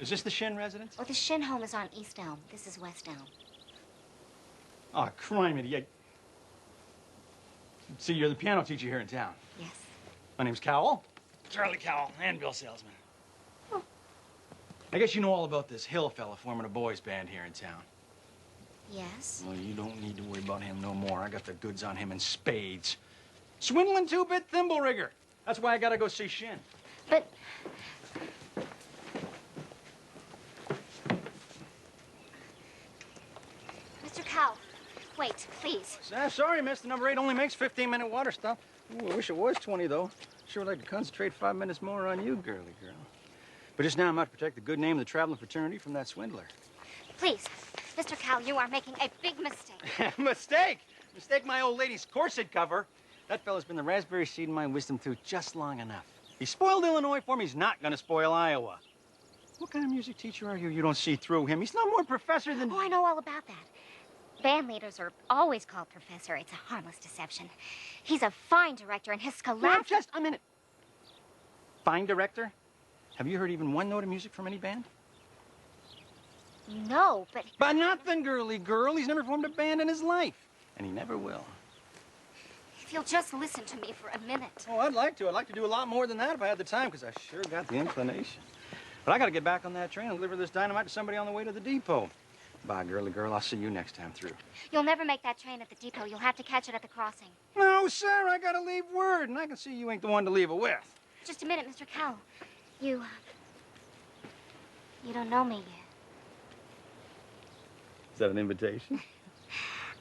Is this the Shin residence? Oh, the Shin home is on East Elm. This is West Elm. Oh, criminy. See, you're the piano teacher here in town. Yes. My name's Cowell. Charlie Cowell, anvil salesman. Oh. I guess you know all about this Hill fella forming a boys band here in town. Yes. Well, you don't need to worry about him no more. I got the goods on him in spades. Swindling two-bit thimble rigger. That's why I gotta go see Shin. But... Mr. Cowell, wait, please. Sorry, miss. The number 8 only makes 15-minute water stop. Ooh, I wish it was 20, though. Sure would like to concentrate 5 minutes more on you, girly girl. But just now, I'm out to protect the good name of the traveling fraternity from that swindler. Please, Mr. Cowell, you are making a big mistake. Mistake? Mistake my old lady's corset cover. That fella's been the raspberry seed in my wisdom tooth just long enough. He spoiled Illinois for me. He's not gonna spoil Iowa. What kind of music teacher are you? You don't see through him. He's no more professor than... Oh, I know all about that. Band leaders are always called professor. It's a harmless deception. He's a fine director, and his scholastic... Now, just a minute. Fine director? Have you heard even one note of music from any band? No, but... But nothing, girly girl. He's never formed a band in his life. And he never will. If you'll just listen to me for a minute. Oh, I'd like to. I'd like to do a lot more than that if I had the time, because I sure got the inclination. But I got to get back on that train and deliver this dynamite to somebody on the way to the depot. Bye, girly girl. I'll see you next time through. You'll never make that train at the depot. You'll have to catch it at the crossing. No, sir. I got to leave word, and I can see you ain't the one to leave it with. Just a minute, Mr. Cowell. You don't know me yet. Is that an invitation?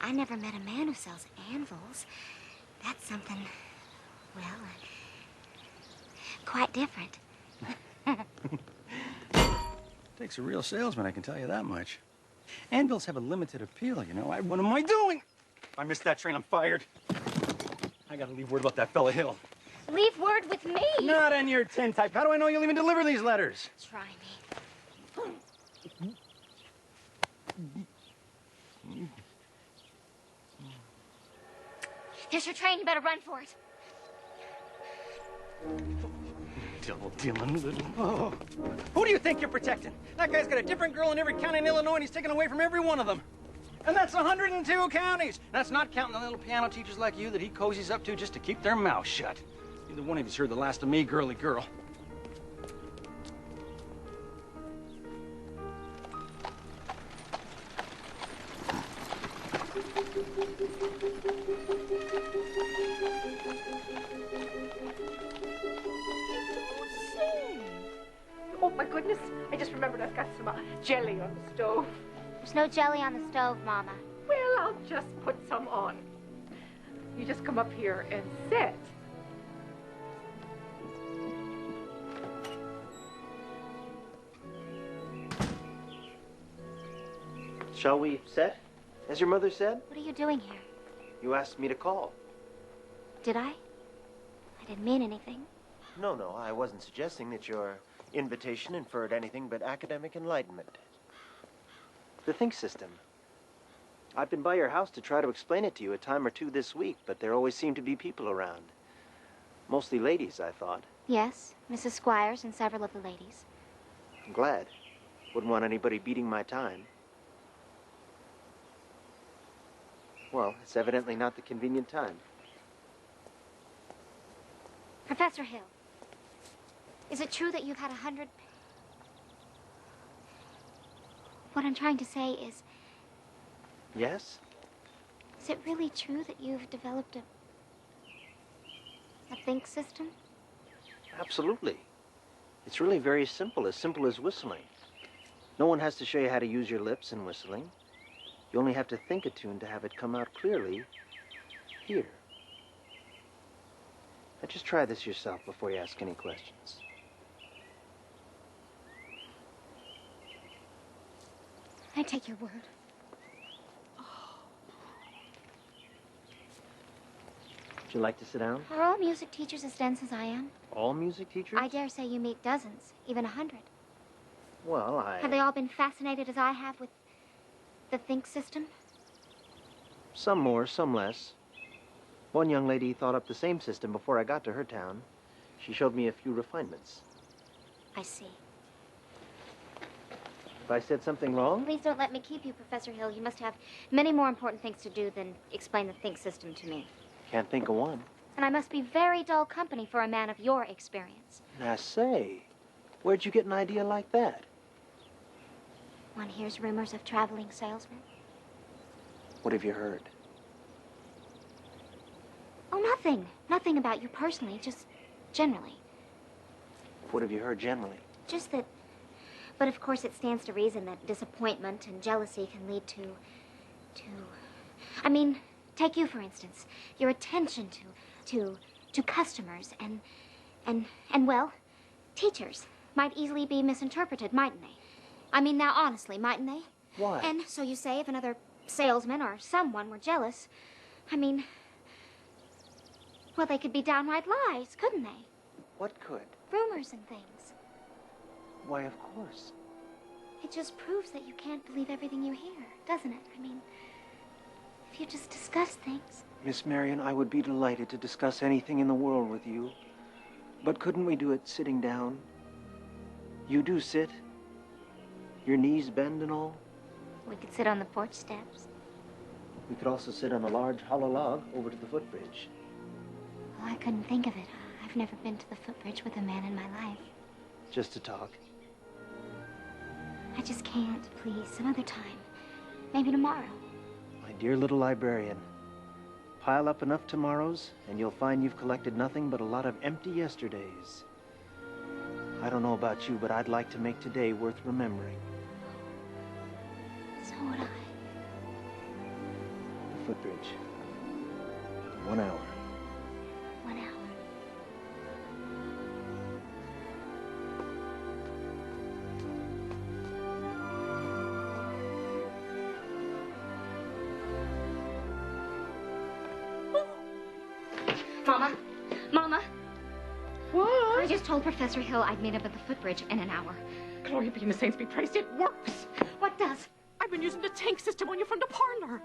I never met a man who sells anvils. That's something, well, quite different. Takes a real salesman, I can tell you that much. Anvils have a limited appeal, you know. What am I doing? If I miss that train, I'm fired. I gotta leave word about that fella Hill. Leave word with me. Not on your tin type. How do I know you'll even deliver these letters? Try me. Here's your train. You better run for it. Double-dealing little... Oh. Who do you think you're protecting? That guy's got a different girl in every county in Illinois, and he's taken away from every one of them. And that's 102 counties. That's not counting the little piano teachers like you that he cozies up to just to keep their mouths shut. Neither one of you's heard the last of me, girly girl. Oh, my goodness. I just remembered I've got some jelly on the stove. There's no jelly on the stove, Mama. Well, I'll just put some on. You just come up here and sit. Shall we set, as your mother said? What are you doing here? You asked me to call. Did I? I didn't mean anything. No, I wasn't suggesting that your invitation inferred anything but academic enlightenment. The think system. I've been by your house to try to explain it to you a time or two this week, but there always seem to be people around. Mostly ladies, I thought. Yes, Mrs. Squires and several of the ladies. I'm glad. Wouldn't want anybody beating my time. Well, it's evidently not the convenient time. Professor Hill, is it true that you've had 100... What I'm trying to say is... Yes? Is it really true that you've developed a think system? Absolutely. It's really very simple as whistling. No one has to show you how to use your lips in whistling. You only have to think a tune to have it come out clearly here. Now just try this yourself before you ask any questions. I take your word. Would you like to sit down? Are all music teachers as dense as I am? All music teachers? I dare say you meet dozens, even 100. Well, Have they all been fascinated as I have with the think system? Some more, some less. One young lady thought up the same system before I got to her town. She showed me a few refinements. I see. If I said something wrong? Please don't let me keep you, Professor Hill. You must have many more important things to do than explain the think system to me. Can't think of one. And I must be very dull company for a man of your experience. Now say, where'd you get an idea like that? One hears rumors of traveling salesmen. What have you heard? Oh, nothing. Nothing about you personally, just generally. What have you heard generally? Just that... But of course it stands to reason that disappointment and jealousy can lead to... I mean, take you for instance. Your attention to customers and well, teachers might easily be misinterpreted, mightn't they? I mean, now honestly, mightn't they? Why? And so you say if another salesman or someone were jealous, I mean, well, they could be downright lies, couldn't they? What could? Rumors and things. Why, of course. It just proves that you can't believe everything you hear, doesn't it? I mean, if you just discuss things. Miss Marion, I would be delighted to discuss anything in the world with you. But couldn't we do it sitting down? You do sit. Your knees bend and all. We could sit on the porch steps. We could also sit on a large hollow log over to the footbridge. Well, I couldn't think of it. I've never been to the footbridge with a man in my life. Just to talk. I just can't, please. Some other time. Maybe tomorrow. My dear little librarian, pile up enough tomorrows, and you'll find you've collected nothing but a lot of empty yesterdays. I don't know about you, but I'd like to make today worth remembering. So would I. The footbridge. 1 hour. 1 hour. Mama! Mama! What? I just told Professor Hill I'd meet up at the footbridge in an hour. Glory be and the saints be praised, it works. What does? I've been using the tank system on you from the parlor.